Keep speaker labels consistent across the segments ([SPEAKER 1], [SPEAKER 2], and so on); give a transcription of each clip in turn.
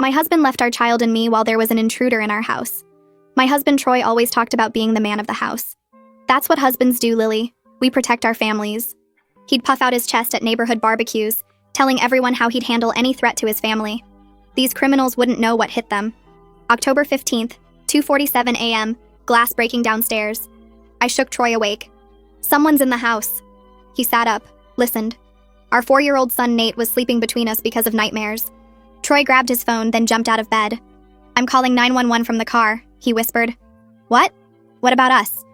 [SPEAKER 1] My husband left our child and me while there was an intruder in our house. My husband Troy always talked about being the man of the house. That's what husbands do, Lily. We protect our families. He'd puff out his chest at neighborhood barbecues, telling everyone how he'd handle any threat to his family. These criminals wouldn't know what hit them. October 15th, 2:47 a.m., glass breaking downstairs. I shook Troy awake. Someone's in the house. He sat up, listened. Our 4-year-old son Nate was sleeping between us because of nightmares. Troy grabbed his phone, then jumped out of bed. "I'm calling 911 from the car," he whispered. "What? What about us?"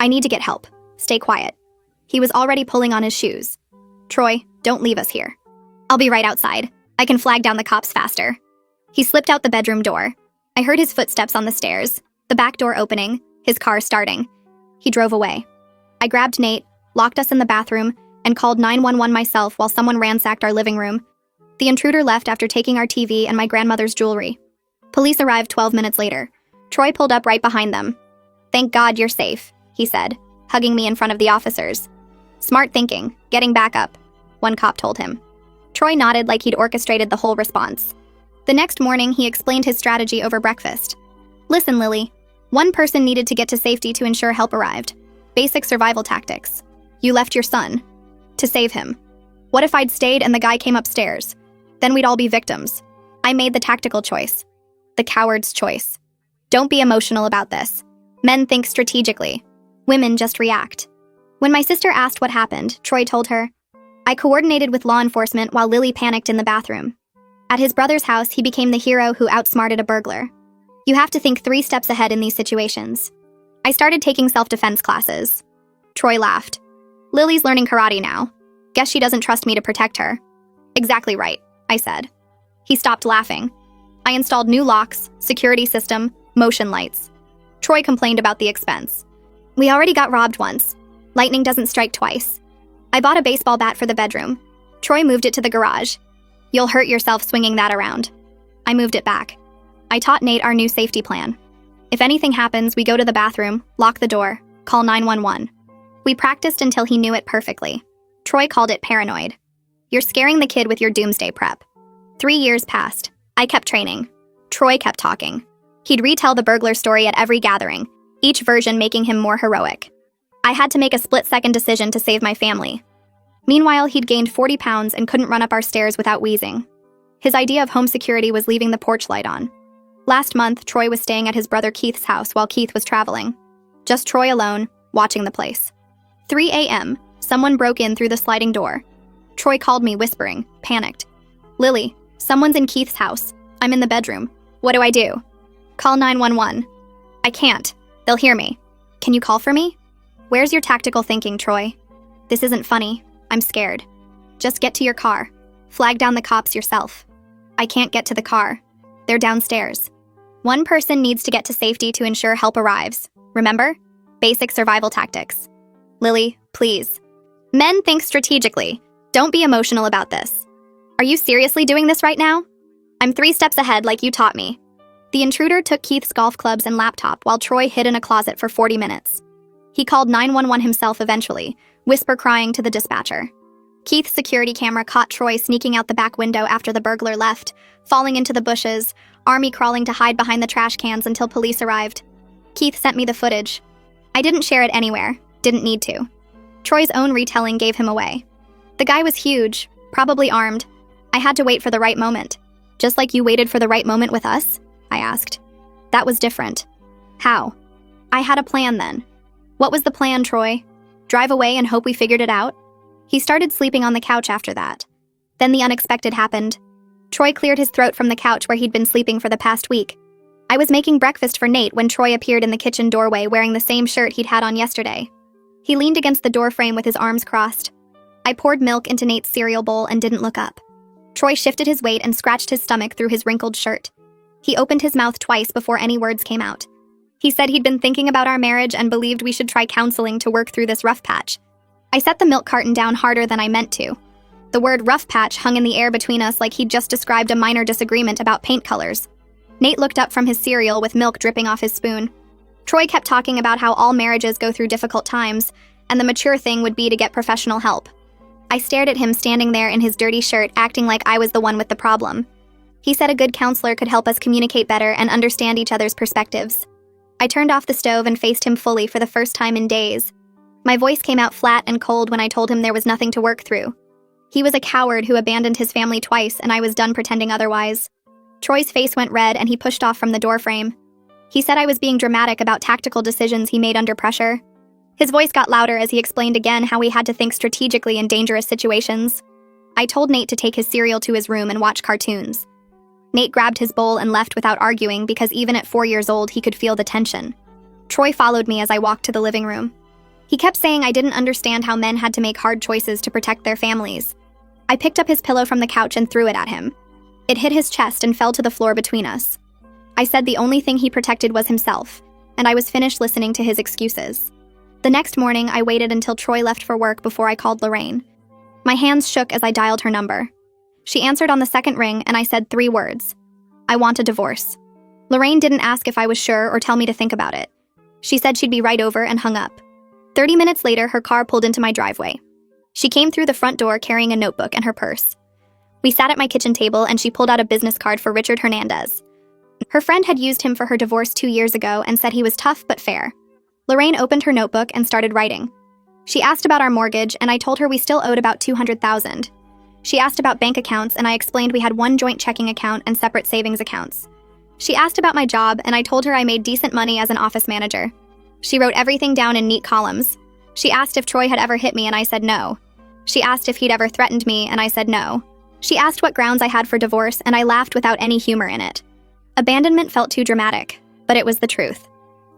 [SPEAKER 1] "I need to get help. Stay quiet." He was already pulling on his shoes. "Troy, don't leave us here. I'll be right outside. I can flag down the cops faster." He slipped out the bedroom door. I heard his footsteps on the stairs, the back door opening, his car starting. He drove away. I grabbed Nate, locked us in the bathroom, and called 911 myself while someone ransacked our living room. The intruder left after taking our TV and my grandmother's jewelry. Police arrived 12 minutes later. Troy pulled up right behind them. "Thank God you're safe," he said, hugging me in front of the officers. "Smart thinking, getting back up," one cop told him. Troy nodded like he'd orchestrated the whole response. The next morning, he explained his strategy over breakfast. "Listen, Lily. One person needed to get to safety to ensure help arrived. Basic survival tactics. You left your son. To save him. What if I'd stayed and the guy came upstairs? Then we'd all be victims. I made the tactical choice. The coward's choice. Don't be emotional about this. Men think strategically. Women just react." When my sister asked what happened, Troy told her, "I coordinated with law enforcement while Lily panicked in the bathroom. At his brother's house, he became the hero who outsmarted a burglar. You have to think 3 steps ahead in these situations. I started taking self-defense classes." Troy laughed. "Lily's learning karate now. Guess she doesn't trust me to protect her." "Exactly right," I said. He stopped laughing. I installed new locks, security system, motion lights. Troy complained about the expense. "We already got robbed once. Lightning doesn't strike twice." I bought a baseball bat for the bedroom. Troy moved it to the garage. "You'll hurt yourself swinging that around." I moved it back. I taught Nate our new safety plan. If anything happens, we go to the bathroom, lock the door, call 911. We practiced until he knew it perfectly. Troy called it paranoid. You're scaring the kid with your doomsday prep. 3 years passed. I kept training. Troy kept talking. He'd retell the burglar story at every gathering, each version making him more heroic. I had to make a split-second decision to save my family. Meanwhile, he'd gained 40 pounds and couldn't run up our stairs without wheezing. His idea of home security was leaving the porch light on. Last month, Troy was staying at his brother Keith's house while Keith was traveling. Just Troy alone, watching the place. 3 a.m., someone broke in through the sliding door. Troy called me, whispering, panicked. "Lily, someone's in Keith's house. I'm in the bedroom. What do I do?" "Call 911. "I can't. They'll hear me." "Can you call for me?" "Where's your tactical thinking, Troy? This isn't funny. I'm scared. Just get to your car. Flag down the cops yourself." "I can't get to the car. They're downstairs." One person needs to get to safety to ensure help arrives. Remember? Basic survival tactics. Lily, please. Men think strategically. Don't be emotional about this. Are you seriously doing this right now? I'm 3 steps ahead like you taught me. The intruder took Keith's golf clubs and laptop while Troy hid in a closet for 40 minutes. He called 911 himself eventually, whisper crying to the dispatcher. Keith's security camera caught Troy sneaking out the back window after the burglar left, falling into the bushes, Army crawling to hide behind the trash cans until police arrived. Keith sent me the footage. I didn't share it anywhere, didn't need to. Troy's own retelling gave him away. The guy was huge, probably armed. I had to wait for the right moment. Just like you waited for the right moment with us? I asked. That was different. How? I had a plan then. What was the plan, Troy? Drive away and hope we figured it out? He started sleeping on the couch after that. Then the unexpected happened. Troy cleared his throat from the couch where he'd been sleeping for the past week. I was making breakfast for Nate when Troy appeared in the kitchen doorway wearing the same shirt he'd had on yesterday. He leaned against the doorframe with his arms crossed. I poured milk into Nate's cereal bowl and didn't look up. Troy shifted his weight and scratched his stomach through his wrinkled shirt. He opened his mouth twice before any words came out. He said he'd been thinking about our marriage and believed we should try counseling to work through this rough patch. I set the milk carton down harder than I meant to. The word rough patch hung in the air between us like he'd just described a minor disagreement about paint colors. Nate looked up from his cereal with milk dripping off his spoon. Troy kept talking about how all marriages go through difficult times, and the mature thing would be to get professional help. I stared at him standing there in his dirty shirt, acting like I was the one with the problem. He said a good counselor could help us communicate better and understand each other's perspectives. I turned off the stove and faced him fully for the first time in days. My voice came out flat and cold when I told him there was nothing to work through. He was a coward who abandoned his family twice, and I was done pretending otherwise. Troy's face went red and he pushed off from the doorframe. He said I was being dramatic about tactical decisions he made under pressure. His voice got louder as he explained again how we had to think strategically in dangerous situations. I told Nate to take his cereal to his room and watch cartoons. Nate grabbed his bowl and left without arguing because even at 4 years old he could feel the tension. Troy followed me as I walked to the living room. He kept saying I didn't understand how men had to make hard choices to protect their families. I picked up his pillow from the couch and threw it at him. It hit his chest and fell to the floor between us. I said the only thing he protected was himself, and I was finished listening to his excuses. The next morning, I waited until Troy left for work before I called Lorraine. My hands shook as I dialed her number. She answered on the second ring, and I said 3 words. I want a divorce. Lorraine didn't ask if I was sure or tell me to think about it. She said she'd be right over and hung up. 30 minutes later, her car pulled into my driveway. She came through the front door carrying a notebook and her purse. We sat at my kitchen table and she pulled out a business card for Richard Hernandez. Her friend had used him for her divorce 2 years ago and said he was tough but fair. Lorraine opened her notebook and started writing. She asked about our mortgage and I told her we still owed about $200,000. She asked about bank accounts and I explained we had one joint checking account and separate savings accounts. She asked about my job and I told her I made decent money as an office manager. She wrote everything down in neat columns. She asked if Troy had ever hit me and I said no. She asked if he'd ever threatened me and I said no. She asked what grounds I had for divorce and I laughed without any humor in it. Abandonment felt too dramatic, but it was the truth.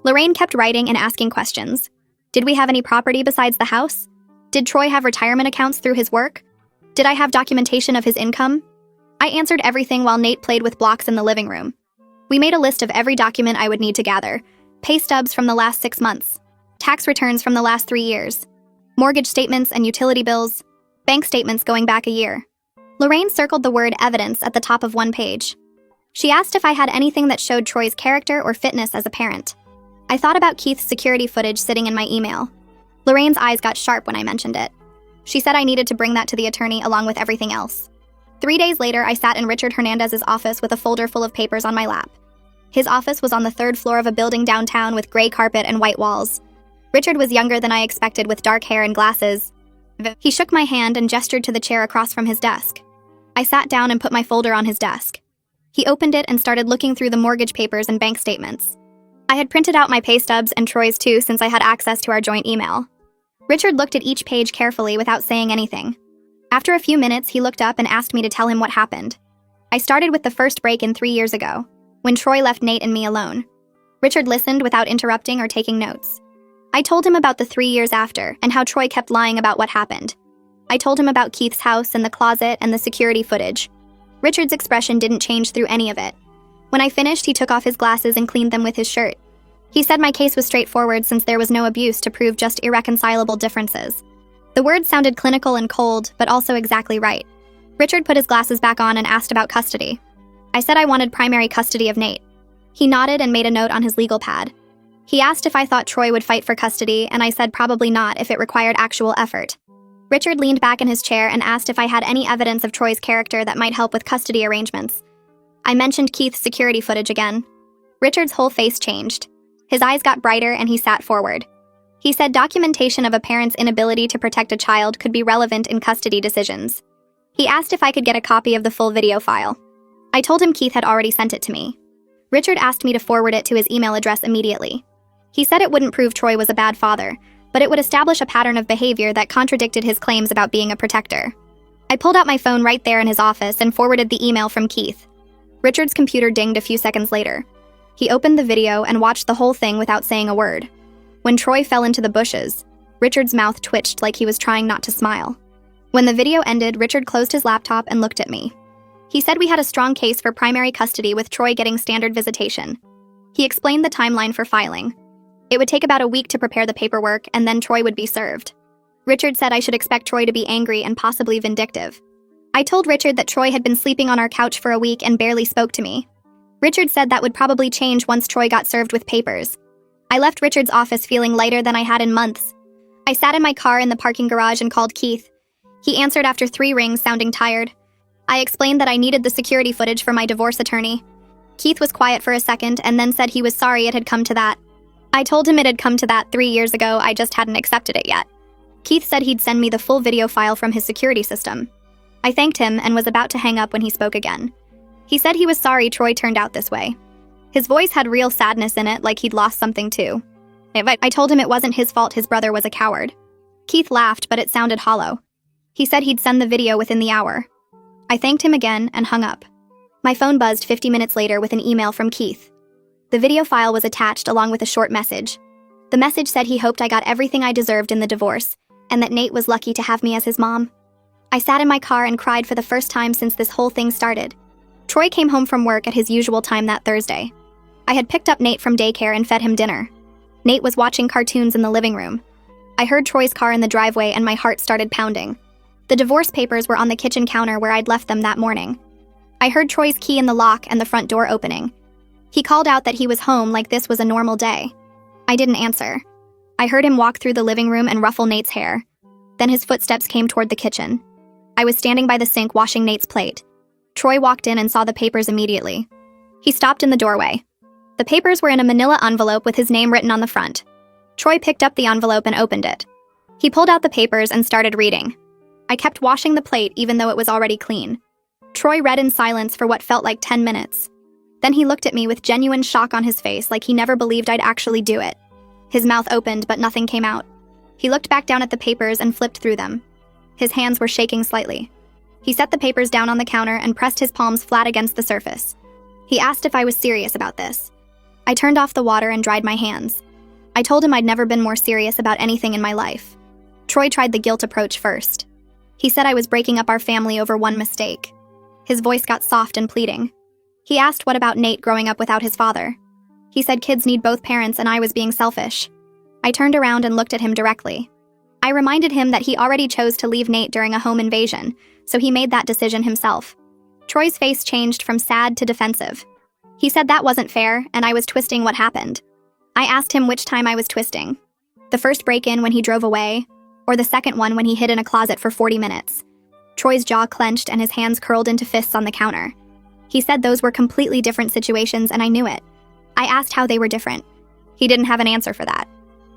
[SPEAKER 1] Lorraine kept writing and asking questions. Did we have any property besides the house? Did Troy have retirement accounts through his work? Did I have documentation of his income? I answered everything while Nate played with blocks in the living room. We made a list of every document I would need to gather. Pay stubs from the last 6 months. Tax returns from the last 3 years. Mortgage statements and utility bills. Bank statements going back a year. Lorraine circled the word evidence at the top of one page. She asked if I had anything that showed Troy's character or fitness as a parent. I thought about Keith's security footage sitting in my email. Lorraine's eyes got sharp when I mentioned it. She said I needed to bring that to the attorney along with everything else. 3 days later, I sat in Richard Hernandez's office with a folder full of papers on my lap. His office was on the 3rd floor of a building downtown with gray carpet and white walls. Richard was younger than I expected with dark hair and glasses. He shook my hand and gestured to the chair across from his desk. I sat down and put my folder on his desk. He opened it and started looking through the mortgage papers and bank statements. I had printed out my pay stubs and Troy's too since I had access to our joint email. Richard looked at each page carefully without saying anything. After a few minutes, he looked up and asked me to tell him what happened. I started with the first break-in 3 years ago, when Troy left Nate and me alone. Richard listened without interrupting or taking notes. I told him about the 3 years after and how Troy kept lying about what happened. I told him about Keith's house and the closet and the security footage. Richard's expression didn't change through any of it. When I finished, he took off his glasses and cleaned them with his shirt. He said my case was straightforward since there was no abuse to prove just irreconcilable differences. The words sounded clinical and cold, but also exactly right. Richard put his glasses back on and asked about custody. I said I wanted primary custody of Nate. He nodded and made a note on his legal pad. He asked if I thought Troy would fight for custody, and I said probably not if it required actual effort. Richard leaned back in his chair and asked if I had any evidence of Troy's character that might help with custody arrangements. I mentioned Keith's security footage again. Richard's whole face changed. His eyes got brighter and he sat forward. He said documentation of a parent's inability to protect a child could be relevant in custody decisions. He asked if I could get a copy of the full video file. I told him Keith had already sent it to me. Richard asked me to forward it to his email address immediately. He said it wouldn't prove Troy was a bad father, but it would establish a pattern of behavior that contradicted his claims about being a protector. I pulled out my phone right there in his office and forwarded the email from Keith. Richard's computer dinged a few seconds later. He opened the video and watched the whole thing without saying a word. When Troy fell into the bushes, Richard's mouth twitched like he was trying not to smile. When the video ended, Richard closed his laptop and looked at me. He said we had a strong case for primary custody with Troy getting standard visitation. He explained the timeline for filing. It would take about a week to prepare the paperwork, and then Troy would be served. Richard said I should expect Troy to be angry and possibly vindictive. I told Richard that Troy had been sleeping on our couch for a week and barely spoke to me. Richard said that would probably change once Troy got served with papers. I left Richard's office feeling lighter than I had in months. I sat in my car in the parking garage and called Keith. He answered after 3 rings, sounding tired. I explained that I needed the security footage for my divorce attorney. Keith was quiet for a second and then said he was sorry it had come to that. I told him it had come to that 3 years ago, I just hadn't accepted it yet. Keith said he'd send me the full video file from his security system. I thanked him and was about to hang up when he spoke again. He said he was sorry Troy turned out this way. His voice had real sadness in it, like he'd lost something too. I told him it wasn't his fault his brother was a coward. Keith laughed, but it sounded hollow. He said he'd send the video within the hour. I thanked him again and hung up. My phone buzzed 50 minutes later with an email from Keith. The video file was attached along with a short message. The message said he hoped I got everything I deserved in the divorce, and that Nate was lucky to have me as his mom. I sat in my car and cried for the first time since this whole thing started. Troy came home from work at his usual time that Thursday. I had picked up Nate from daycare and fed him dinner. Nate was watching cartoons in the living room. I heard Troy's car in the driveway and my heart started pounding. The divorce papers were on the kitchen counter where I'd left them that morning. I heard Troy's key in the lock and the front door opening. He called out that he was home like this was a normal day. I didn't answer. I heard him walk through the living room and ruffle Nate's hair. Then his footsteps came toward the kitchen. I was standing by the sink washing Nate's plate. Troy walked in and saw the papers immediately. He stopped in the doorway. The papers were in a manila envelope with his name written on the front. Troy picked up the envelope and opened it. He pulled out the papers and started reading. I kept washing the plate even though it was already clean. Troy read in silence for what felt like 10 minutes. Then he looked at me with genuine shock on his face, like he never believed I'd actually do it. His mouth opened, but nothing came out. He looked back down at the papers and flipped through them. His hands were shaking slightly. He set the papers down on the counter and pressed his palms flat against the surface. He asked if I was serious about this. I turned off the water and dried my hands. I told him I'd never been more serious about anything in my life. Troy tried the guilt approach first. He said I was breaking up our family over one mistake. His voice got soft and pleading. He asked what about Nate growing up without his father. He said kids need both parents and I was being selfish. I turned around and looked at him directly. I reminded him that he already chose to leave Nate during a home invasion, so he made that decision himself. Troy's face changed from sad to defensive. He said that wasn't fair, and I was twisting what happened. I asked him which time I was twisting. The first break-in when he drove away, or the second one when he hid in a closet for 40 minutes. Troy's jaw clenched and his hands curled into fists on the counter. He said those were completely different situations, and I knew it. I asked how they were different. He didn't have an answer for that.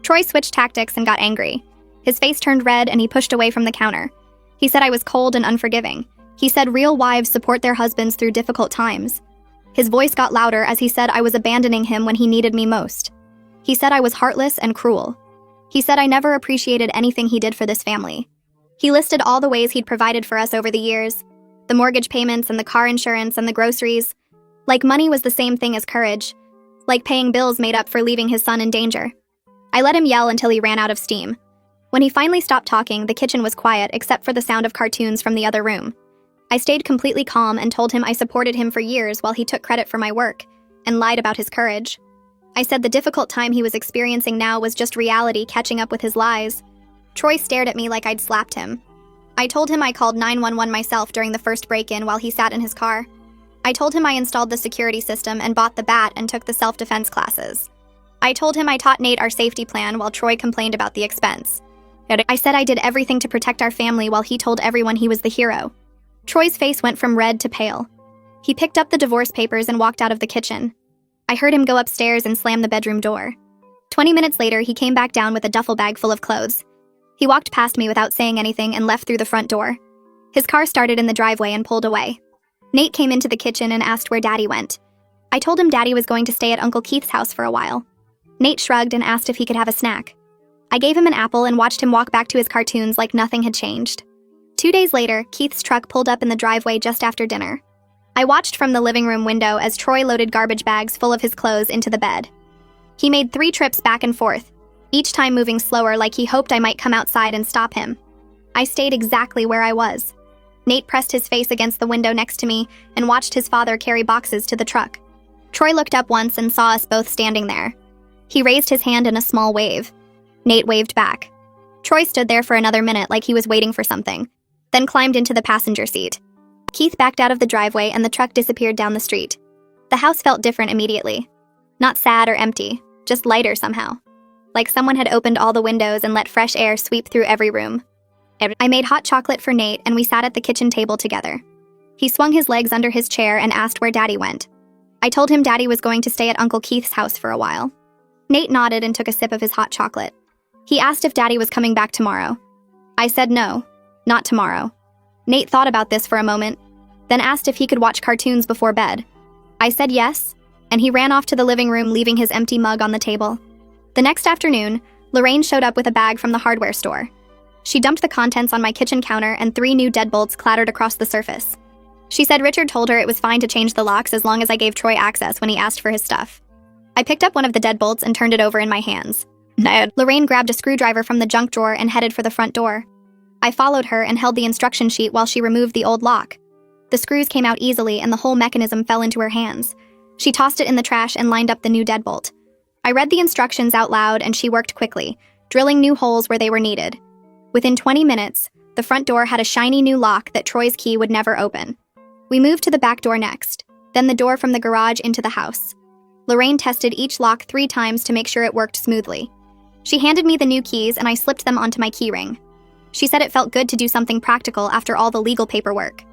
[SPEAKER 1] Troy switched tactics and got angry. His face turned red and he pushed away from the counter. He said I was cold and unforgiving. He said real wives support their husbands through difficult times. His voice got louder as he said I was abandoning him when he needed me most. He said I was heartless and cruel. He said I never appreciated anything he did for this family. He listed all the ways he'd provided for us over the years. The mortgage payments and the car insurance and the groceries. Like money was the same thing as courage. Like paying bills made up for leaving his son in danger. I let him yell until he ran out of steam. When he finally stopped talking, the kitchen was quiet except for the sound of cartoons from the other room. I stayed completely calm and told him I supported him for years while he took credit for my work, and lied about his courage. I said the difficult time he was experiencing now was just reality catching up with his lies. Troy stared at me like I'd slapped him. I told him I called 911 myself during the first break-in while he sat in his car. I told him I installed the security system and bought the bat and took the self-defense classes. I told him I taught Nate our safety plan while Troy complained about the expense. I said I did everything to protect our family while he told everyone he was the hero. Troy's face went from red to pale. He picked up the divorce papers and walked out of the kitchen. I heard him go upstairs and slam the bedroom door. 20 minutes later, he came back down with a duffel bag full of clothes. He walked past me without saying anything and left through the front door. His car started in the driveway and pulled away. Nate came into the kitchen and asked where Daddy went. I told him Daddy was going to stay at Uncle Keith's house for a while. Nate shrugged and asked if he could have a snack. I gave him an apple and watched him walk back to his cartoons like nothing had changed. 2 days later, Keith's truck pulled up in the driveway just after dinner. I watched from the living room window as Troy loaded garbage bags full of his clothes into the bed. He made 3 trips back and forth, each time moving slower like he hoped I might come outside and stop him. I stayed exactly where I was. Nate pressed his face against the window next to me and watched his father carry boxes to the truck. Troy looked up once and saw us both standing there. He raised his hand in a small wave. Nate waved back. Troy stood there for another minute like he was waiting for something, then climbed into the passenger seat. Keith backed out of the driveway and the truck disappeared down the street. The house felt different immediately. Not sad or empty, just lighter somehow. Like someone had opened all the windows and let fresh air sweep through every room. I made hot chocolate for Nate and we sat at the kitchen table together. He swung his legs under his chair and asked where Daddy went. I told him Daddy was going to stay at Uncle Keith's house for a while. Nate nodded and took a sip of his hot chocolate. He asked if Daddy was coming back tomorrow. I said no, not tomorrow. Nate thought about this for a moment, then asked if he could watch cartoons before bed. I said yes, and he ran off to the living room, leaving his empty mug on the table. The next afternoon, Lorraine showed up with a bag from the hardware store. She dumped the contents on my kitchen counter and 3 new deadbolts clattered across the surface. She said Richard told her it was fine to change the locks as long as I gave Troy access when he asked for his stuff. I picked up one of the deadbolts and turned it over in my hands. Lorraine grabbed a screwdriver from the junk drawer and headed for the front door. I followed her and held the instruction sheet while she removed the old lock. The screws came out easily and the whole mechanism fell into her hands. She tossed it in the trash and lined up the new deadbolt. I read the instructions out loud and she worked quickly, drilling new holes where they were needed. Within 20 minutes, the front door had a shiny new lock that Troy's key would never open. We moved to the back door next, then the door from the garage into the house. Lorraine tested each lock 3 times to make sure it worked smoothly. She handed me the new keys and I slipped them onto my keyring. She said it felt good to do something practical after all the legal paperwork.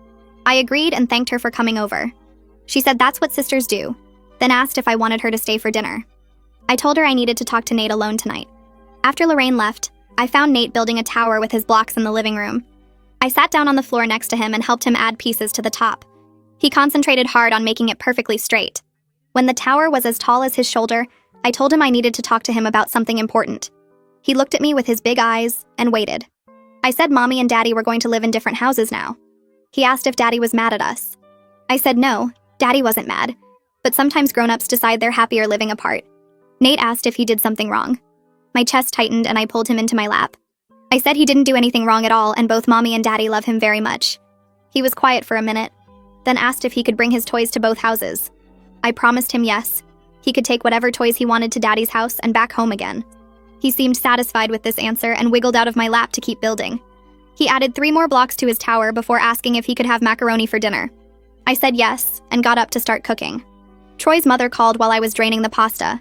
[SPEAKER 1] I agreed and thanked her for coming over. She said that's what sisters do, then asked if I wanted her to stay for dinner. I told her I needed to talk to Nate alone tonight. After Lorraine left, I found Nate building a tower with his blocks in the living room. I sat down on the floor next to him and helped him add pieces to the top. He concentrated hard on making it perfectly straight. When the tower was as tall as his shoulder, I told him I needed to talk to him about something important. He looked at me with his big eyes and waited. I said Mommy and Daddy were going to live in different houses now. He asked if Daddy was mad at us. I said no, Daddy wasn't mad, but sometimes grown-ups decide they're happier living apart. Nate asked if he did something wrong. My chest tightened and I pulled him into my lap. I said he didn't do anything wrong at all and both Mommy and Daddy love him very much. He was quiet for a minute, then asked if he could bring his toys to both houses. I promised him yes. He could take whatever toys he wanted to Daddy's house and back home again. He seemed satisfied with this answer and wiggled out of my lap to keep building. He added 3 more blocks to his tower before asking if he could have macaroni for dinner. I said yes and got up to start cooking. Troy's mother called while I was draining the pasta.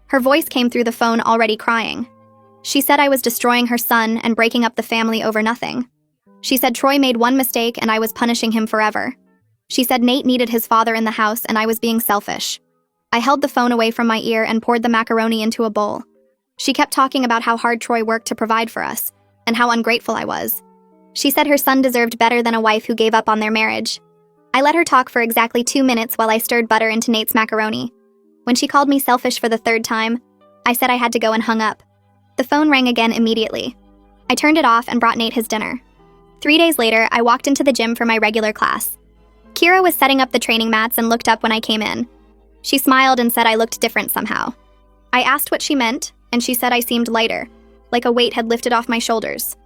[SPEAKER 1] Her voice came through the phone already crying. She said I was destroying her son and breaking up the family over nothing. She said Troy made one mistake and I was punishing him forever. She said Nate needed his father in the house and I was being selfish. I held the phone away from my ear and poured the macaroni into a bowl. She kept talking about how hard Troy worked to provide for us and how ungrateful I was. She said her son deserved better than a wife who gave up on their marriage. I let her talk for exactly 2 minutes while I stirred butter into Nate's macaroni. When she called me selfish for the 3rd time, I said I had to go and hung up. The phone rang again immediately. I turned it off and brought Nate his dinner. 3 days later, I walked into the gym for my regular class. Kira was setting up the training mats and looked up when I came in. She smiled and said I looked different somehow. I asked what she meant, and she said I seemed lighter, like a weight had lifted off my shoulders.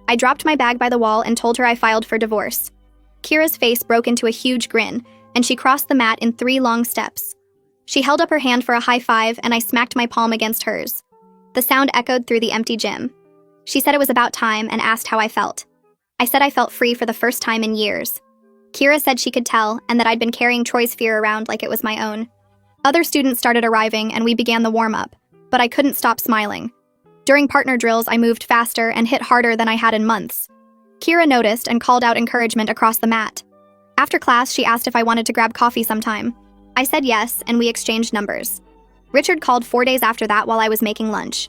[SPEAKER 1] I dropped my bag by the wall and told her I filed for divorce. Kira's face broke into a huge grin, and she crossed the mat in 3 long steps. She held up her hand for a high five, and I smacked my palm against hers. The sound echoed through the empty gym. She said it was about time and asked how I felt. I said I felt free for the first time in years. Kira said she could tell and that I'd been carrying Troy's fear around like it was my own. Other students started arriving and we began the warm-up, but I couldn't stop smiling. During partner drills, I moved faster and hit harder than I had in months. Kira noticed and called out encouragement across the mat. After class, she asked if I wanted to grab coffee sometime. I said yes, and we exchanged numbers. Richard called 4 days after that while I was making lunch.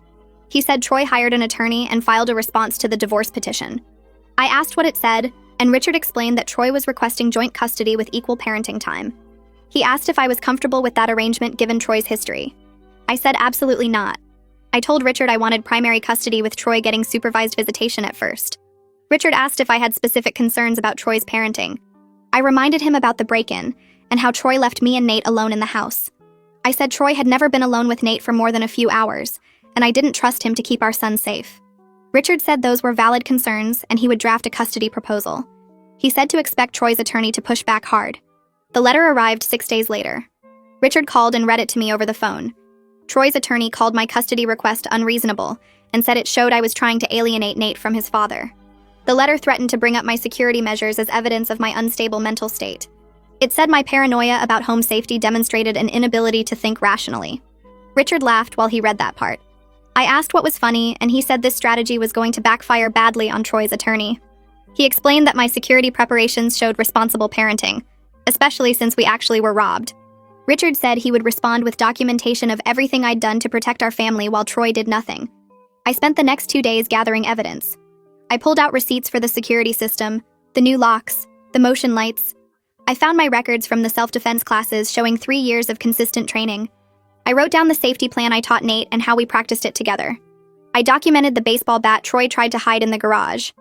[SPEAKER 1] He said Troy hired an attorney and filed a response to the divorce petition. I asked what it said, and Richard explained that Troy was requesting joint custody with equal parenting time. He asked if I was comfortable with that arrangement given Troy's history. I said absolutely not. I told Richard I wanted primary custody with Troy getting supervised visitation at first. Richard asked if I had specific concerns about Troy's parenting. I reminded him about the break-in and how Troy left me and Nate alone in the house. I said Troy had never been alone with Nate for more than a few hours, and I didn't trust him to keep our son safe. Richard said those were valid concerns and he would draft a custody proposal. He said to expect Troy's attorney to push back hard. The letter arrived 6 days later. Richard called and read it to me over the phone. Troy's attorney called my custody request unreasonable and said it showed I was trying to alienate Nate from his father. The letter threatened to bring up my security measures as evidence of my unstable mental state. It said my paranoia about home safety demonstrated an inability to think rationally. Richard laughed while he read that part. I asked what was funny, and he said this strategy was going to backfire badly on Troy's attorney. He explained that my security preparations showed responsible parenting, especially since we actually were robbed. Richard said he would respond with documentation of everything I'd done to protect our family while Troy did nothing. I spent the next 2 days gathering evidence. I pulled out receipts for the security system, the new locks, the motion lights. I found my records from the self-defense classes showing 3 years of consistent training. I wrote down the safety plan I taught Nate and how we practiced it together. I documented the baseball bat Troy tried to hide in the garage.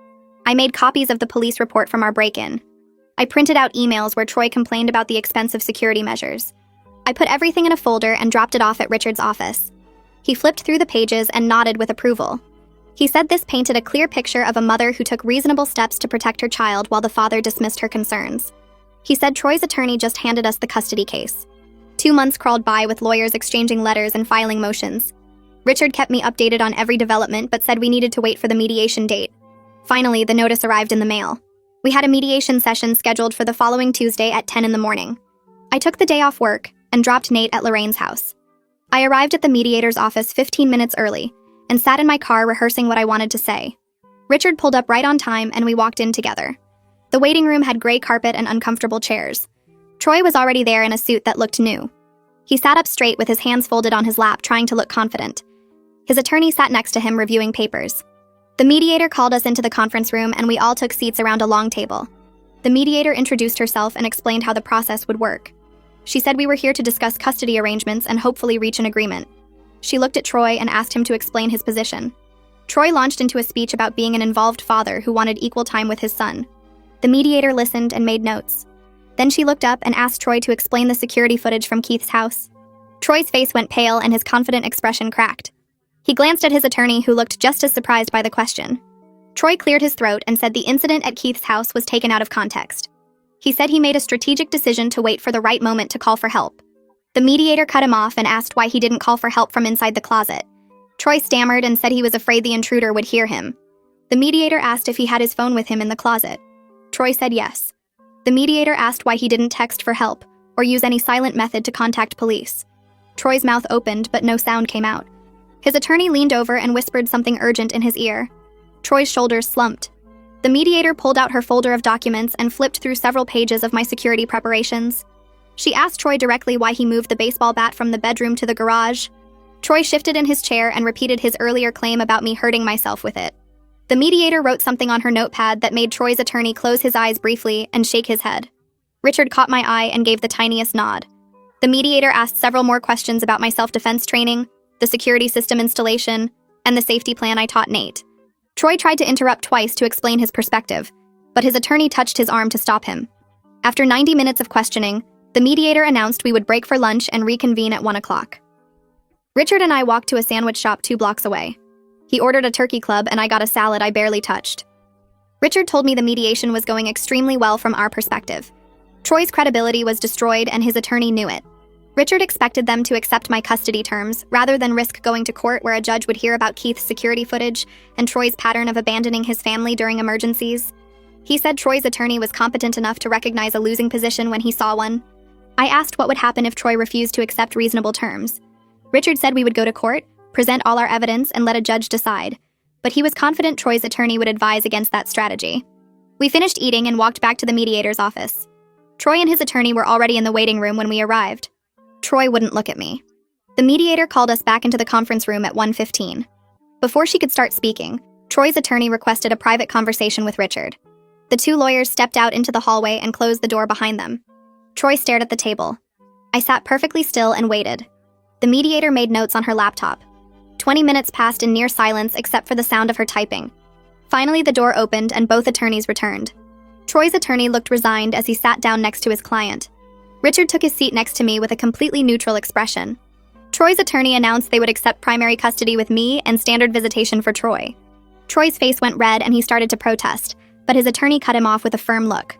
[SPEAKER 1] I made copies of the police report from our break-in. I printed out emails where Troy complained about the expensive security measures. I put everything in a folder and dropped it off at Richard's office. He flipped through the pages and nodded with approval. He said this painted a clear picture of a mother who took reasonable steps to protect her child while the father dismissed her concerns. He said Troy's attorney just handed us the custody case. 2 months crawled by with lawyers exchanging letters and filing motions. Richard kept me updated on every development but said we needed to wait for the mediation date. Finally, the notice arrived in the mail. We had a mediation session scheduled for the following Tuesday at 10 in the morning. I took the day off work and dropped Nate at Lorraine's house. I arrived at the mediator's office 15 minutes early and sat in my car rehearsing what I wanted to say. Richard pulled up right on time and we walked in together. The waiting room had gray carpet and uncomfortable chairs. Troy was already there in a suit that looked new. He sat up straight with his hands folded on his lap, trying to look confident. His attorney sat next to him reviewing papers. The mediator called us into the conference room and we all took seats around a long table. The mediator introduced herself and explained how the process would work. She said we were here to discuss custody arrangements and hopefully reach an agreement. She looked at Troy and asked him to explain his position. Troy launched into a speech about being an involved father who wanted equal time with his son. The mediator listened and made notes. Then she looked up and asked Troy to explain the security footage from Keith's house. Troy's face went pale and his confident expression cracked. He glanced at his attorney, who looked just as surprised by the question. Troy cleared his throat and said the incident at Keith's house was taken out of context. He said he made a strategic decision to wait for the right moment to call for help. The mediator cut him off and asked why he didn't call for help from inside the closet. Troy stammered and said he was afraid the intruder would hear him. The mediator asked if he had his phone with him in the closet. Troy said yes. The mediator asked why he didn't text for help or use any silent method to contact police. Troy's mouth opened, but no sound came out. His attorney leaned over and whispered something urgent in his ear. Troy's shoulders slumped. The mediator pulled out her folder of documents and flipped through several pages of my security preparations. She asked Troy directly why he moved the baseball bat from the bedroom to the garage. Troy shifted in his chair and repeated his earlier claim about me hurting myself with it. The mediator wrote something on her notepad that made Troy's attorney close his eyes briefly and shake his head. Richard caught my eye and gave the tiniest nod. The mediator asked several more questions about my self-defense training, the security system installation, and the safety plan I taught Nate. Troy tried to interrupt twice to explain his perspective, but his attorney touched his arm to stop him. After 90 minutes of questioning, the mediator announced we would break for lunch and reconvene at 1 o'clock. Richard and I walked to a sandwich shop 2 blocks away. He ordered a turkey club and I got a salad I barely touched. Richard told me the mediation was going extremely well from our perspective. Troy's credibility was destroyed and his attorney knew it. Richard expected them to accept my custody terms rather than risk going to court where a judge would hear about Keith's security footage and Troy's pattern of abandoning his family during emergencies. He said Troy's attorney was competent enough to recognize a losing position when he saw one. I asked what would happen if Troy refused to accept reasonable terms. Richard said we would go to court, present all our evidence, and let a judge decide, but he was confident Troy's attorney would advise against that strategy. We finished eating and walked back to the mediator's office. Troy and his attorney were already in the waiting room when we arrived. Troy wouldn't look at me. The mediator called us back into the conference room at 1:15. Before she could start speaking, Troy's attorney requested a private conversation with Richard. The 2 lawyers stepped out into the hallway and closed the door behind them. Troy stared at the table. I sat perfectly still and waited. The mediator made notes on her laptop. 20 minutes passed in near silence except for the sound of her typing. Finally, the door opened and both attorneys returned. Troy's attorney looked resigned as he sat down next to his client. Richard took his seat next to me with a completely neutral expression. Troy's attorney announced they would accept primary custody with me and standard visitation for Troy. Troy's face went red and he started to protest, but his attorney cut him off with a firm look.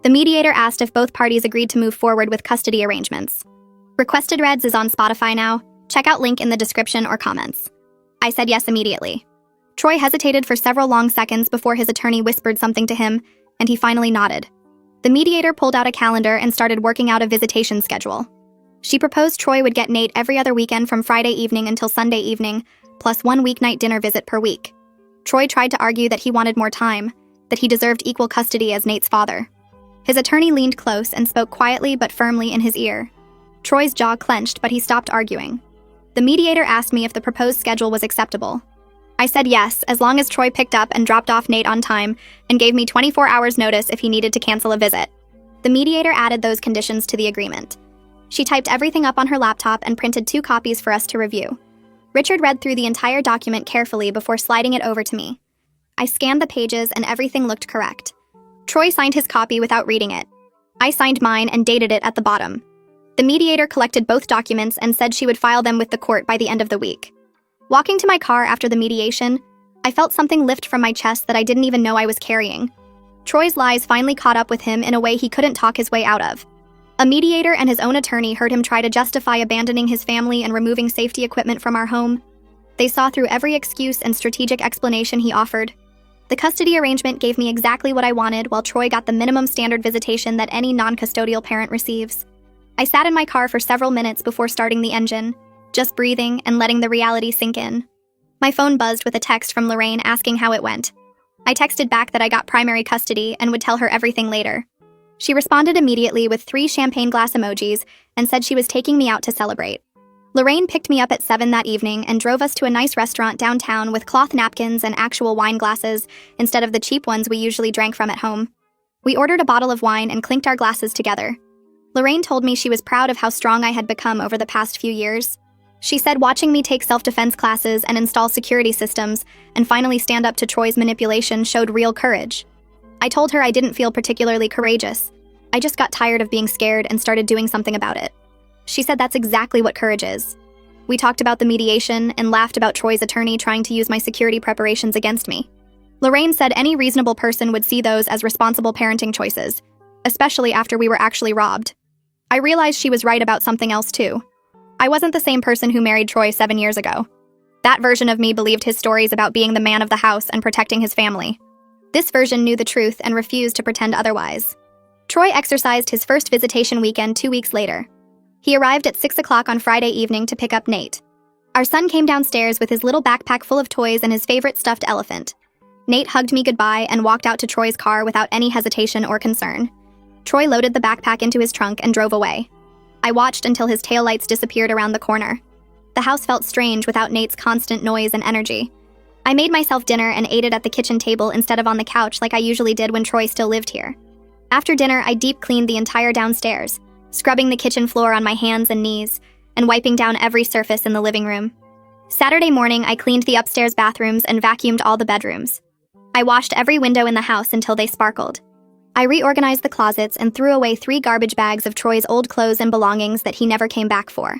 [SPEAKER 1] The mediator asked if both parties agreed to move forward with custody arrangements. Requested Reds is on Spotify now. Check out link in the description or comments. I said yes immediately. Troy hesitated for several long seconds before his attorney whispered something to him, and he finally nodded. The mediator pulled out a calendar and started working out a visitation schedule. She proposed Troy would get Nate every other weekend from Friday evening until Sunday evening, plus 1 weeknight dinner visit per week. Troy tried to argue that he wanted more time, that he deserved equal custody as Nate's father. His attorney leaned close and spoke quietly but firmly in his ear. Troy's jaw clenched, but he stopped arguing. The mediator asked me if the proposed schedule was acceptable. I said yes, as long as Troy picked up and dropped off Nate on time and gave me 24 hours notice if he needed to cancel a visit. The mediator added those conditions to the agreement. She typed everything up on her laptop and printed 2 copies for us to review. Richard read through the entire document carefully before sliding it over to me. I scanned the pages and everything looked correct. Troy signed his copy without reading it. I signed mine and dated it at the bottom. The mediator collected both documents and said she would file them with the court by the end of the week. Walking to my car after the mediation, I felt something lift from my chest that I didn't even know I was carrying. Troy's lies finally caught up with him in a way he couldn't talk his way out of. A mediator and his own attorney heard him try to justify abandoning his family and removing safety equipment from our home. They saw through every excuse and strategic explanation he offered. The custody arrangement gave me exactly what I wanted, while Troy got the minimum standard visitation that any non-custodial parent receives. I sat in my car for several minutes before starting the engine, just breathing and letting the reality sink in. My phone buzzed with a text from Lorraine asking how it went. I texted back that I got primary custody and would tell her everything later. She responded immediately with 3 champagne glass emojis and said she was taking me out to celebrate. Lorraine picked me up at 7 that evening and drove us to a nice restaurant downtown with cloth napkins and actual wine glasses instead of the cheap ones we usually drank from at home. We ordered a bottle of wine and clinked our glasses together. Lorraine told me she was proud of how strong I had become over the past few years. She said watching me take self-defense classes and install security systems and finally stand up to Troy's manipulation showed real courage. I told her I didn't feel particularly courageous. I just got tired of being scared and started doing something about it. She said that's exactly what courage is. We talked about the mediation and laughed about Troy's attorney trying to use my security preparations against me. Lorraine said any reasonable person would see those as responsible parenting choices, especially after we were actually robbed. I realized she was right about something else too. I wasn't the same person who married Troy 7 years ago. That version of me believed his stories about being the man of the house and protecting his family. This version knew the truth and refused to pretend otherwise. Troy exercised his first visitation weekend 2 weeks later. He arrived at 6 o'clock on Friday evening to pick up Nate. Our son came downstairs with his little backpack full of toys and his favorite stuffed elephant. Nate hugged me goodbye and walked out to Troy's car without any hesitation or concern. Troy loaded the backpack into his trunk and drove away. I watched until his taillights disappeared around the corner. The house felt strange without Nate's constant noise and energy. I made myself dinner and ate it at the kitchen table instead of on the couch like I usually did when Troy still lived here. After dinner, I deep cleaned the entire downstairs, scrubbing the kitchen floor on my hands and knees, and wiping down every surface in the living room. Saturday morning, I cleaned the upstairs bathrooms and vacuumed all the bedrooms. I washed every window in the house until they sparkled. I reorganized the closets and threw away 3 garbage bags of Troy's old clothes and belongings that he never came back for.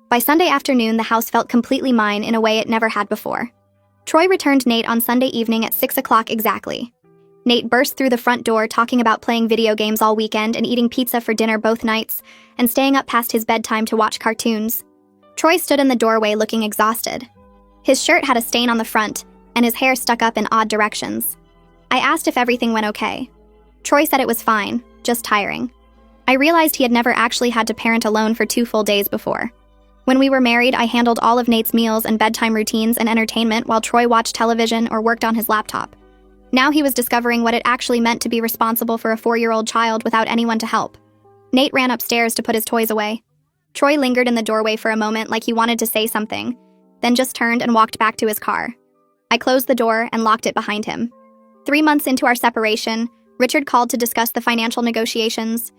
[SPEAKER 1] By Sunday afternoon, the house felt completely mine in a way it never had before. Troy returned Nate on Sunday evening at 6 o'clock exactly. Nate burst through the front door talking about playing video games all weekend and eating pizza for dinner both nights, and staying up past his bedtime to watch cartoons. Troy stood in the doorway looking exhausted. His shirt had a stain on the front, and his hair stuck up in odd directions. I asked if everything went okay. Troy said it was fine, just tiring. I realized he had never actually had to parent alone for 2 full days before. When we were married, I handled all of Nate's meals and bedtime routines and entertainment while Troy watched television or worked on his laptop. Now he was discovering what it actually meant to be responsible for a 4-year-old child without anyone to help. Nate ran upstairs to put his toys away. Troy lingered in the doorway for a moment like he wanted to say something, then just turned and walked back to his car. I closed the door and locked it behind him. 3 months into our separation, Richard called to discuss the financial negotiations.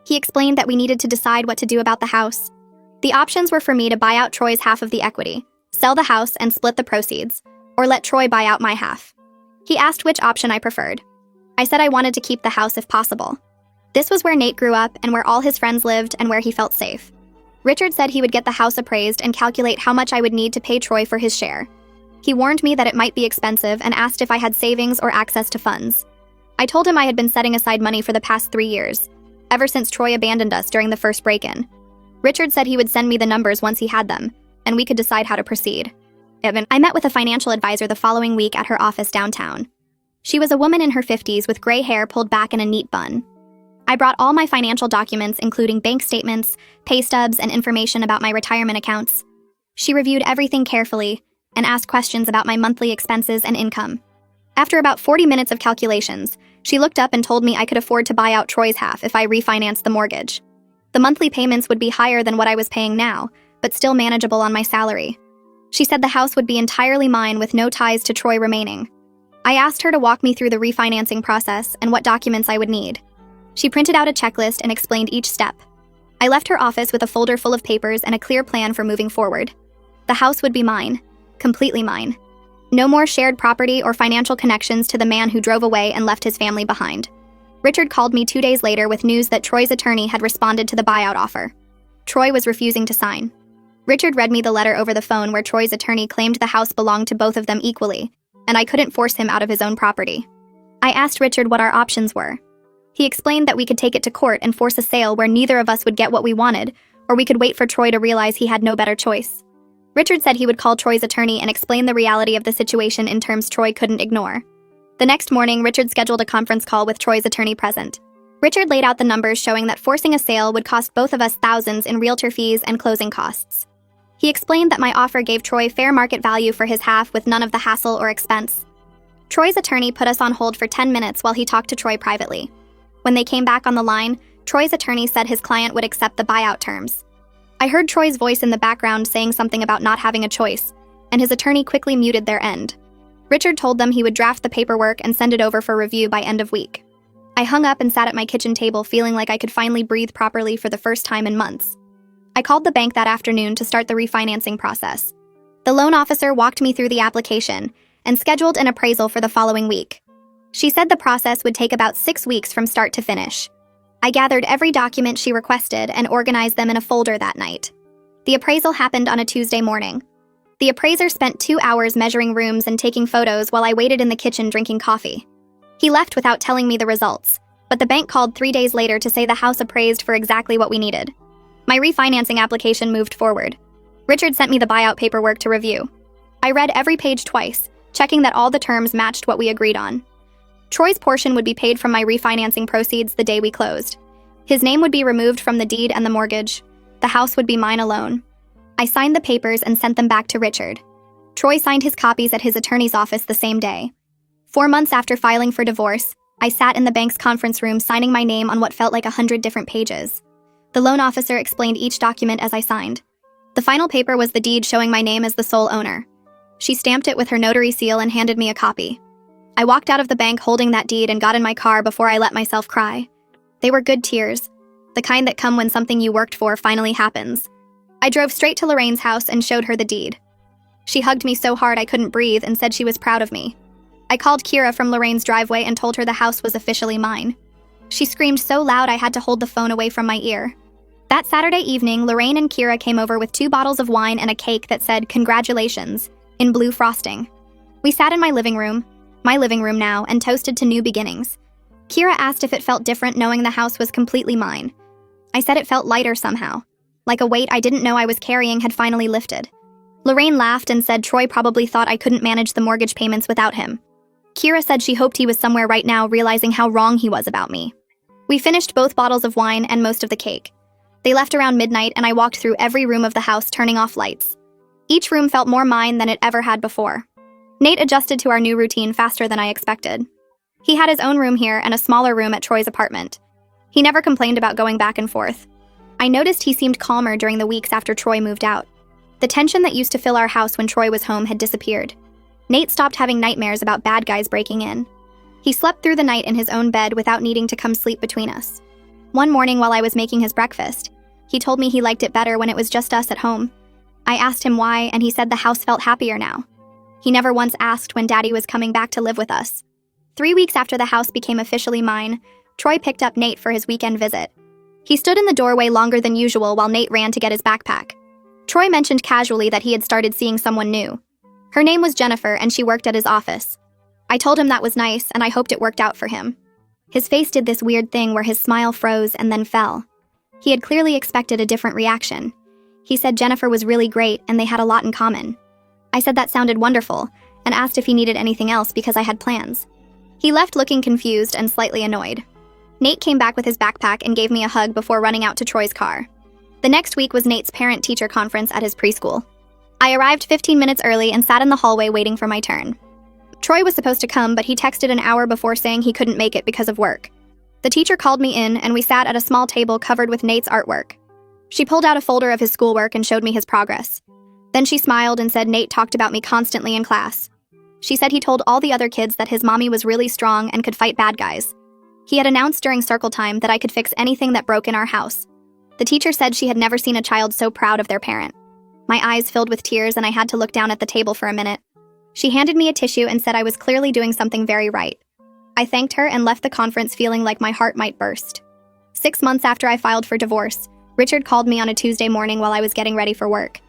[SPEAKER 1] He explained that we needed to decide what to do about the house. The options were for me to buy out Troy's half of the equity, sell the house and split the proceeds, or let Troy buy out my half. He asked which option I preferred. I said I wanted to keep the house if possible. This was where Nate grew up and where all his friends lived and where he felt safe. Richard said he would get the house appraised and calculate how much I would need to pay Troy for his share. He warned me that it might be expensive and asked if I had savings or access to funds. I told him I had been setting aside money for the past 3 years, ever since Troy abandoned us during the first break-in. Richard said he would send me the numbers once he had them, and we could decide how to proceed. I met with a financial advisor the following week at her office downtown. She was a woman in her 50s with gray hair pulled back in a neat bun. I brought all my financial documents, including bank statements, pay stubs, and information about my retirement accounts. She reviewed everything carefully and asked questions about my monthly expenses and income. After about 40 minutes of calculations, she looked up and told me I could afford to buy out Troy's half if I refinanced the mortgage. The monthly payments would be higher than what I was paying now, but still manageable on my salary. She said the house would be entirely mine with no ties to Troy remaining. I asked her to walk me through the refinancing process and what documents I would need. She printed out a checklist and explained each step. I left her office with a folder full of papers and a clear plan for moving forward. The house would be mine, completely mine. No more shared property or financial connections to the man who drove away and left his family behind. Richard called me 2 days later with news that Troy's attorney had responded to the buyout offer. Troy was refusing to sign. Richard read me the letter over the phone where Troy's attorney claimed the house belonged to both of them equally, and I couldn't force him out of his own property. I asked Richard what our options were. He explained that we could take it to court and force a sale where neither of us would get what we wanted, or we could wait for Troy to realize he had no better choice. Richard said he would call Troy's attorney and explain the reality of the situation in terms Troy couldn't ignore. The next morning, Richard scheduled a conference call with Troy's attorney present. Richard laid out the numbers showing that forcing a sale would cost both of us thousands in realtor fees and closing costs. He explained that my offer gave Troy fair market value for his half with none of the hassle or expense. Troy's attorney put us on hold for 10 minutes while he talked to Troy privately. When they came back on the line, Troy's attorney said his client would accept the buyout terms. I heard Troy's voice in the background saying something about not having a choice, and his attorney quickly muted their end. Richard told them he would draft the paperwork and send it over for review by end of week. I hung up and sat at my kitchen table feeling like I could finally breathe properly for the first time in months. I called the bank that afternoon to start the refinancing process. The loan officer walked me through the application and scheduled an appraisal for the following week. She said the process would take about 6 weeks from start to finish. I gathered every document she requested and organized them in a folder that night. The appraisal happened on a Tuesday morning. The appraiser spent 2 hours measuring rooms and taking photos while I waited in the kitchen drinking coffee. He left without telling me the results, but the bank called 3 days later to say the house appraised for exactly what we needed. My refinancing application moved forward. Richard sent me the buyout paperwork to review. I read every page twice, checking that all the terms matched what we agreed on. Troy's portion would be paid from my refinancing proceeds the day we closed. His name would be removed from the deed and the mortgage. The house would be mine alone. I signed the papers and sent them back to Richard. Troy signed his copies at his attorney's office the same day. 4 months after filing for divorce, I sat in the bank's conference room signing my name on what felt like 100 different pages. The loan officer explained each document as I signed. The final paper was the deed showing my name as the sole owner. She stamped it with her notary seal and handed me a copy. I walked out of the bank holding that deed and got in my car before I let myself cry. They were good tears, the kind that come when something you worked for finally happens. I drove straight to Lorraine's house and showed her the deed. She hugged me so hard I couldn't breathe and said she was proud of me. I called Kira from Lorraine's driveway and told her the house was officially mine. She screamed so loud I had to hold the phone away from my ear. That Saturday evening, Lorraine and Kira came over with 2 bottles of wine and a cake that said, "Congratulations," in blue frosting. We sat in my living room now, and toasted to new beginnings. Kira asked if it felt different knowing the house was completely mine. I said it felt lighter somehow, like a weight I didn't know I was carrying had finally lifted. Lorraine laughed and said Troy probably thought I couldn't manage the mortgage payments without him. Kira said she hoped he was somewhere right now realizing how wrong he was about me. We finished both bottles of wine and most of the cake. They left around midnight and I walked through every room of the house turning off lights. Each room felt more mine than it ever had before. Nate adjusted to our new routine faster than I expected. He had his own room here and a smaller room at Troy's apartment. He never complained about going back and forth. I noticed he seemed calmer during the weeks after Troy moved out. The tension that used to fill our house when Troy was home had disappeared. Nate stopped having nightmares about bad guys breaking in. He slept through the night in his own bed without needing to come sleep between us. One morning while I was making his breakfast, he told me he liked it better when it was just us at home. I asked him why, and he said the house felt happier now. He never once asked when Daddy was coming back to live with us. 3 weeks after the house became officially mine, Troy picked up Nate for his weekend visit. He stood in the doorway longer than usual while Nate ran to get his backpack. Troy mentioned casually that he had started seeing someone new. Her name was Jennifer, and she worked at his office. I told him that was nice, and I hoped it worked out for him. His face did this weird thing where his smile froze and then fell. He had clearly expected a different reaction. He said Jennifer was really great and they had a lot in common. I said that sounded wonderful, and asked if he needed anything else because I had plans. He left looking confused and slightly annoyed. Nate came back with his backpack and gave me a hug before running out to Troy's car. The next week was Nate's parent-teacher conference at his preschool. I arrived 15 minutes early and sat in the hallway waiting for my turn. Troy was supposed to come, but he texted an hour before saying he couldn't make it because of work. The teacher called me in, and we sat at a small table covered with Nate's artwork. She pulled out a folder of his schoolwork and showed me his progress. Then she smiled and said Nate talked about me constantly in class. She said he told all the other kids that his mommy was really strong and could fight bad guys. He had announced during circle time that I could fix anything that broke in our house. The teacher said she had never seen a child so proud of their parent. My eyes filled with tears and I had to look down at the table for a minute. She handed me a tissue and said I was clearly doing something very right. I thanked her and left the conference feeling like my heart might burst. 6 months after I filed for divorce, Richard called me on a Tuesday morning while I was getting ready for work.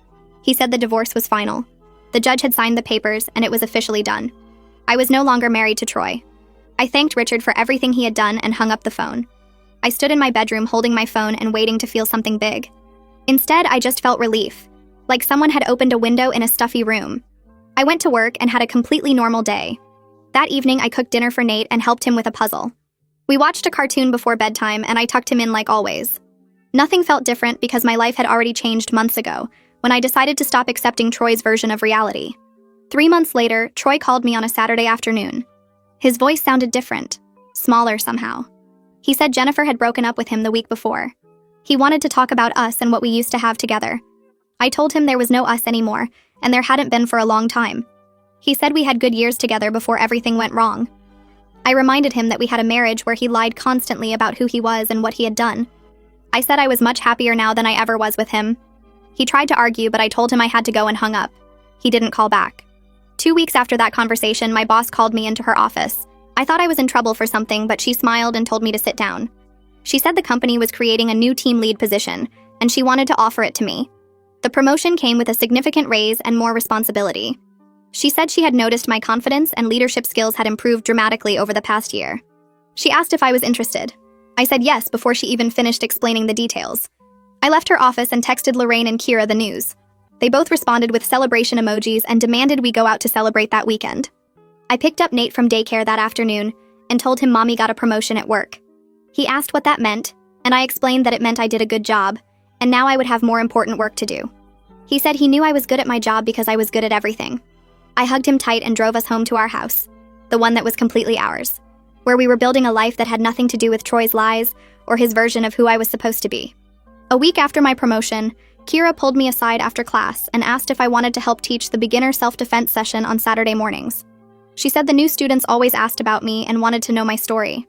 [SPEAKER 1] He said the divorce was final. The judge had signed the papers and it was officially done. I was no longer married to Troy. I thanked Richard for everything he had done and hung up the phone. I stood in my bedroom holding my phone and waiting to feel something big. Instead, I just felt relief, like someone had opened a window in a stuffy room. I went to work and had a completely normal day. That evening, I cooked dinner for Nate and helped him with a puzzle. We watched a cartoon before bedtime and I tucked him in like always. Nothing felt different because my life had already changed months ago when I decided to stop accepting Troy's version of reality. 3 months later, Troy called me on a Saturday afternoon. His voice sounded different, smaller somehow. He said Jennifer had broken up with him the week before. He wanted to talk about us and what we used to have together. I told him there was no us anymore, and there hadn't been for a long time. He said we had good years together before everything went wrong. I reminded him that we had a marriage where he lied constantly about who he was and what he had done. I said I was much happier now than I ever was with him. He tried to argue, but I told him I had to go and hung up. He didn't call back. 2 weeks after that conversation, my boss called me into her office. I thought I was in trouble for something, but she smiled and told me to sit down. She said the company was creating a new team lead position, and she wanted to offer it to me. The promotion came with a significant raise and more responsibility. She said she had noticed my confidence and leadership skills had improved dramatically over the past year. She asked if I was interested. I said yes before she even finished explaining the details. I left her office and texted Lorraine and Kira the news. They both responded with celebration emojis and demanded we go out to celebrate that weekend. I picked up Nate from daycare that afternoon and told him Mommy got a promotion at work. He asked what that meant, and I explained that it meant I did a good job, and now I would have more important work to do. He said he knew I was good at my job because I was good at everything. I hugged him tight and drove us home to our house, the one that was completely ours, where we were building a life that had nothing to do with Troy's lies or his version of who I was supposed to be. A week after my promotion, Kira pulled me aside after class and asked if I wanted to help teach the beginner self-defense session on Saturday mornings. She said the new students always asked about me and wanted to know my story.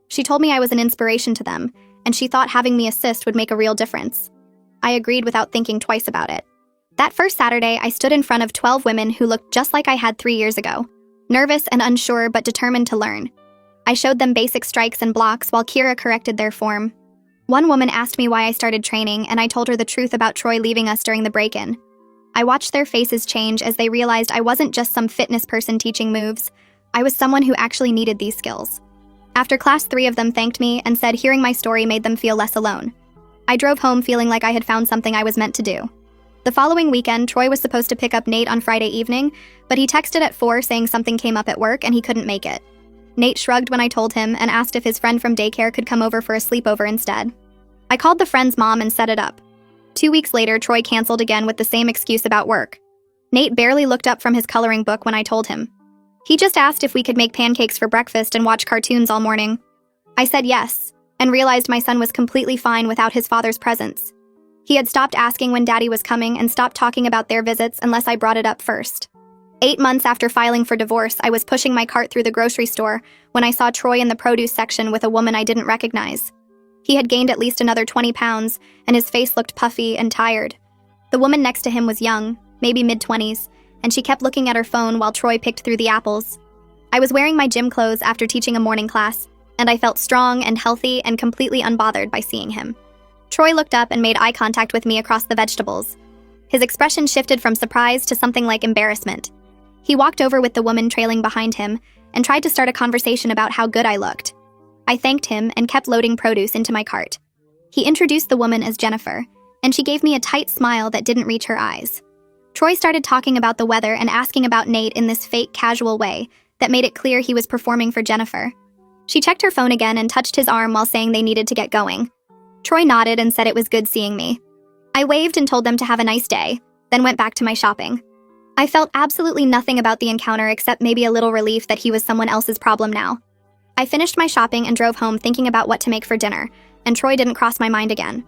[SPEAKER 1] She told me I was an inspiration to them, and she thought having me assist would make a real difference. I agreed without thinking twice about it. That first Saturday, I stood in front of 12 women who looked just like I had 3 years ago, nervous and unsure but determined to learn. I showed them basic strikes and blocks while Kira corrected their form. One woman asked me why I started training, and I told her the truth about Troy leaving us during the break-in. I watched their faces change as they realized I wasn't just some fitness person teaching moves. I was someone who actually needed these skills. After class, 3 of them thanked me and said hearing my story made them feel less alone. I drove home feeling like I had found something I was meant to do. The following weekend, Troy was supposed to pick up Nate on Friday evening, but he texted at 4 saying something came up at work and he couldn't make it. Nate shrugged when I told him and asked if his friend from daycare could come over for a sleepover instead. I called the friend's mom and set it up. 2 weeks later, Troy canceled again with the same excuse about work. Nate barely looked up from his coloring book when I told him. He just asked if we could make pancakes for breakfast and watch cartoons all morning. I said yes, and realized my son was completely fine without his father's presence. He had stopped asking when Daddy was coming and stopped talking about their visits unless I brought it up first. 8 months after filing for divorce, I was pushing my cart through the grocery store when I saw Troy in the produce section with a woman I didn't recognize. He had gained at least another 20 pounds, and his face looked puffy and tired. The woman next to him was young, maybe mid-20s, and she kept looking at her phone while Troy picked through the apples. I was wearing my gym clothes after teaching a morning class, and I felt strong and healthy and completely unbothered by seeing him. Troy looked up and made eye contact with me across the vegetables. His expression shifted from surprise to something like embarrassment. He walked over with the woman trailing behind him and tried to start a conversation about how good I looked. I thanked him and kept loading produce into my cart. He introduced the woman as Jennifer, and she gave me a tight smile that didn't reach her eyes. Troy started talking about the weather and asking about Nate in this fake, casual way that made it clear he was performing for Jennifer. She checked her phone again and touched his arm while saying they needed to get going. Troy nodded and said it was good seeing me. I waved and told them to have a nice day, then went back to my shopping. I felt absolutely nothing about the encounter except maybe a little relief that he was someone else's problem now. I finished my shopping and drove home thinking about what to make for dinner, and Troy didn't cross my mind again.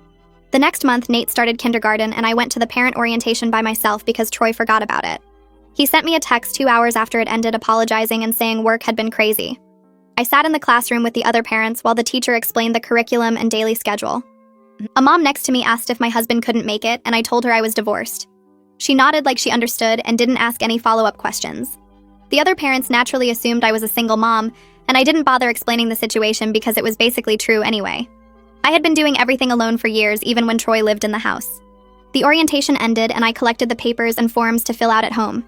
[SPEAKER 1] The next month, Nate started kindergarten, and I went to the parent orientation by myself because Troy forgot about it. He sent me a text 2 hours after it ended apologizing and saying work had been crazy. I sat in the classroom with the other parents while the teacher explained the curriculum and daily schedule. A mom next to me asked if my husband couldn't make it, and I told her I was divorced. She nodded like she understood and didn't ask any follow-up questions. The other parents naturally assumed I was a single mom, and I didn't bother explaining the situation because it was basically true anyway. I had been doing everything alone for years, even when Troy lived in the house. The orientation ended, and I collected the papers and forms to fill out at home.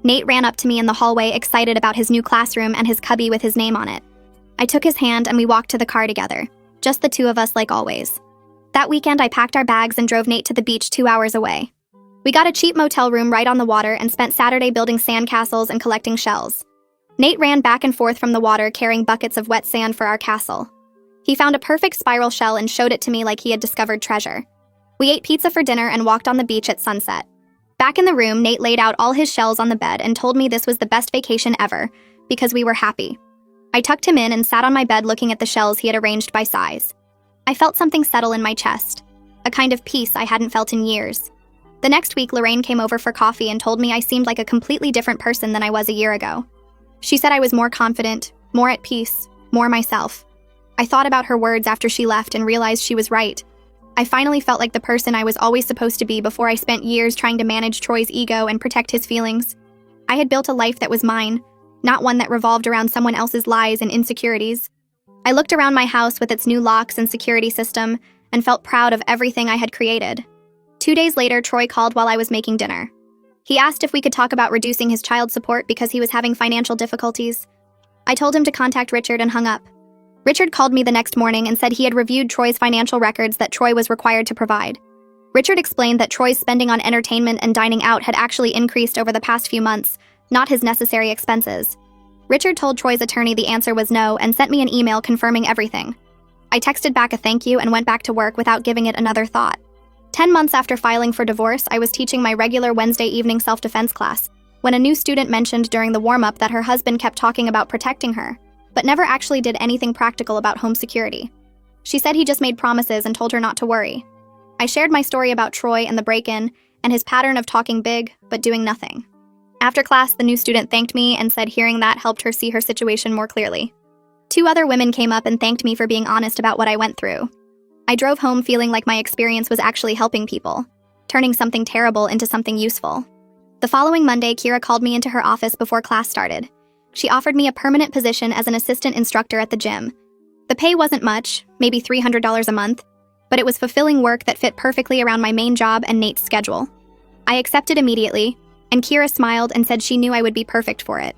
[SPEAKER 1] Nate ran up to me in the hallway excited about his new classroom and his cubby with his name on it. I took his hand and we walked to the car together, just the two of us like always. That weekend, I packed our bags and drove Nate to the beach 2 hours away. We got a cheap motel room right on the water and spent Saturday building sandcastles and collecting shells. Nate ran back and forth from the water carrying buckets of wet sand for our castle. He found a perfect spiral shell and showed it to me like he had discovered treasure. We ate pizza for dinner and walked on the beach at sunset. Back in the room, Nate laid out all his shells on the bed and told me this was the best vacation ever, because we were happy. I tucked him in and sat on my bed looking at the shells he had arranged by size. I felt something settle in my chest, a kind of peace I hadn't felt in years. The next week, Lorraine came over for coffee and told me I seemed like a completely different person than I was a year ago. She said I was more confident, more at peace, more myself. I thought about her words after she left and realized she was right. I finally felt like the person I was always supposed to be before I spent years trying to manage Troy's ego and protect his feelings. I had built a life that was mine, not one that revolved around someone else's lies and insecurities. I looked around my house with its new locks and security system and felt proud of everything I had created. 2 days later, Troy called while I was making dinner. He asked if we could talk about reducing his child support because he was having financial difficulties. I told him to contact Richard and hung up. Richard called me the next morning and said he had reviewed Troy's financial records that Troy was required to provide. Richard explained that Troy's spending on entertainment and dining out had actually increased over the past few months, not his necessary expenses. Richard told Troy's attorney the answer was no and sent me an email confirming everything. I texted back a thank you and went back to work without giving it another thought. 10 months after filing for divorce, I was teaching my regular Wednesday evening self-defense class when a new student mentioned during the warm-up that her husband kept talking about protecting her, but never actually did anything practical about home security. She said he just made promises and told her not to worry. I shared my story about Troy and the break-in and his pattern of talking big but doing nothing. After class, the new student thanked me and said hearing that helped her see her situation more clearly. 2 other women came up and thanked me for being honest about what I went through. I drove home feeling like my experience was actually helping people, turning something terrible into something useful. The following Monday, Kira called me into her office before class started. She offered me a permanent position as an assistant instructor at the gym. The pay wasn't much, maybe $300 a month, but it was fulfilling work that fit perfectly around my main job and Nate's schedule. I accepted immediately, and Kira smiled and said she knew I would be perfect for it.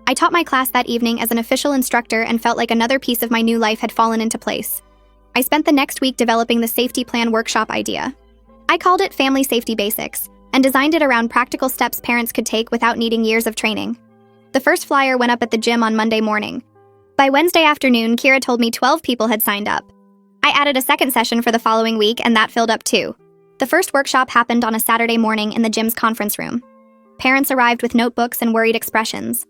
[SPEAKER 1] I taught my class that evening as an official instructor and felt like another piece of my new life had fallen into place. I spent the next week developing the safety plan workshop idea. I called it Family Safety Basics and designed it around practical steps parents could take without needing years of training. The first flyer went up at the gym on Monday morning. By Wednesday afternoon, Kira told me 12 people had signed up. I added a second session for the following week, and that filled up too. The first workshop happened on a Saturday morning in the gym's conference room. Parents arrived with notebooks and worried expressions.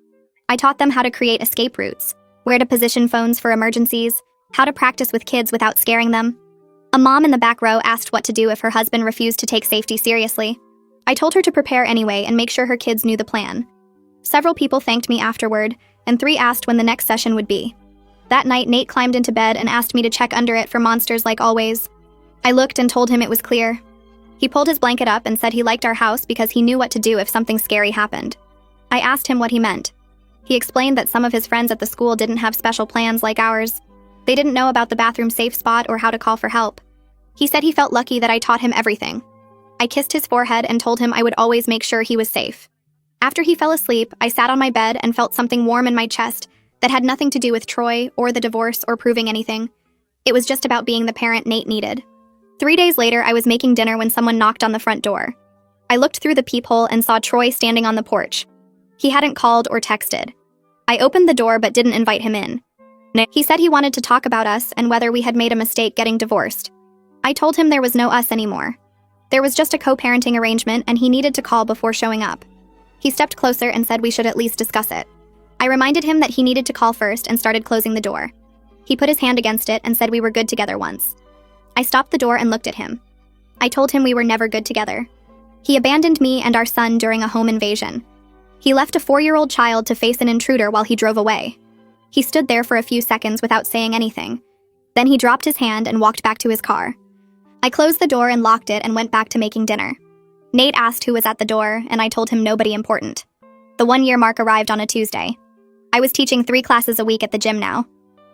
[SPEAKER 1] I taught them how to create escape routes, where to position phones for emergencies, how to practice with kids without scaring them. A mom in the back row asked what to do if her husband refused to take safety seriously. I told her to prepare anyway and make sure her kids knew the plan. Several people thanked me afterward, and 3 asked when the next session would be. That night, Nate climbed into bed and asked me to check under it for monsters like always. I looked and told him it was clear. He pulled his blanket up and said he liked our house because he knew what to do if something scary happened. I asked him what he meant. He explained that some of his friends at the school didn't have special plans like ours. They didn't know about the bathroom safe spot or how to call for help. He said he felt lucky that I taught him everything. I kissed his forehead and told him I would always make sure he was safe. After he fell asleep, I sat on my bed and felt something warm in my chest that had nothing to do with Troy or the divorce or proving anything. It was just about being the parent Nate needed. 3 days later, I was making dinner when someone knocked on the front door. I looked through the peephole and saw Troy standing on the porch. He hadn't called or texted. I opened the door but didn't invite him in. He said he wanted to talk about us and whether we had made a mistake getting divorced. I told him there was no us anymore. There was just a co-parenting arrangement and he needed to call before showing up. He stepped closer and said we should at least discuss it. I reminded him that he needed to call first and started closing the door. He put his hand against it and said we were good together once. I stopped the door and looked at him. I told him we were never good together. He abandoned me and our son during a home invasion. He left a 4-year-old child to face an intruder while he drove away. He stood there for a few seconds without saying anything. Then he dropped his hand and walked back to his car. I closed the door and locked it and went back to making dinner. Nate asked who was at the door, and I told him nobody important. The 1-year mark arrived on a Tuesday. I was teaching 3 classes a week at the gym now.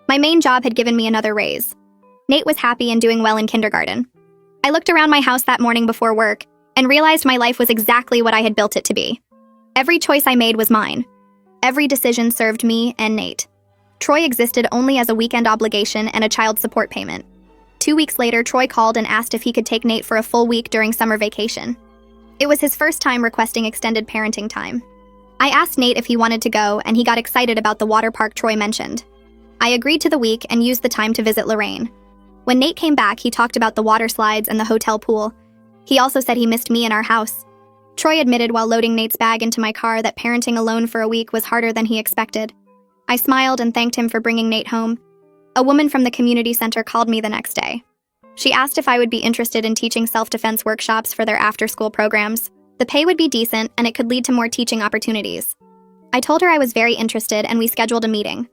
[SPEAKER 1] My main job had given me another raise. Nate was happy and doing well in kindergarten. I looked around my house that morning before work and realized my life was exactly what I had built it to be. Every choice I made was mine. Every decision served me and Nate. Troy existed only as a weekend obligation and a child support payment. 2 weeks later, Troy called and asked if he could take Nate for a full week during summer vacation. It was his first time requesting extended parenting time. I asked Nate if he wanted to go, and he got excited about the water park Troy mentioned. I agreed to the week and used the time to visit Lorraine. When Nate came back, he talked about the water slides and the hotel pool. He also said he missed me in our house. Troy admitted while loading Nate's bag into my car that parenting alone for a week was harder than he expected. I smiled and thanked him for bringing Nate home. A woman from the community center called me the next day. She asked if I would be interested in teaching self-defense workshops for their after-school programs. The pay would be decent, and it could lead to more teaching opportunities. I told her I was very interested, and we scheduled a meeting.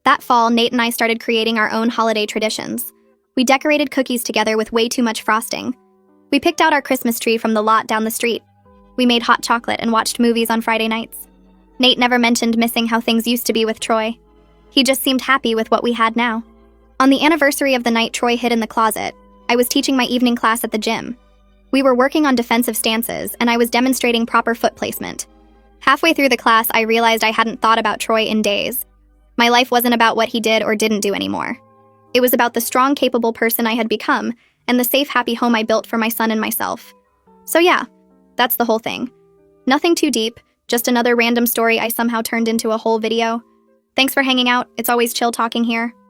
[SPEAKER 1] That fall, Nate and I started creating our own holiday traditions. We decorated cookies together with way too much frosting. We picked out our Christmas tree from the lot down the street. We made hot chocolate and watched movies on Friday nights. Nate never mentioned missing how things used to be with Troy. He just seemed happy with what we had now. On the anniversary of the night Troy hid in the closet, I was teaching my evening class at the gym. We were working on defensive stances, and I was demonstrating proper foot placement. Halfway through the class, I realized I hadn't thought about Troy in days. My life wasn't about what he did or didn't do anymore. It was about the strong, capable person I had become, and the safe, happy home I built for my son and myself. So yeah, that's the whole thing. Nothing too deep, just another random story I somehow turned into a whole video. Thanks for hanging out. It's always chill talking here.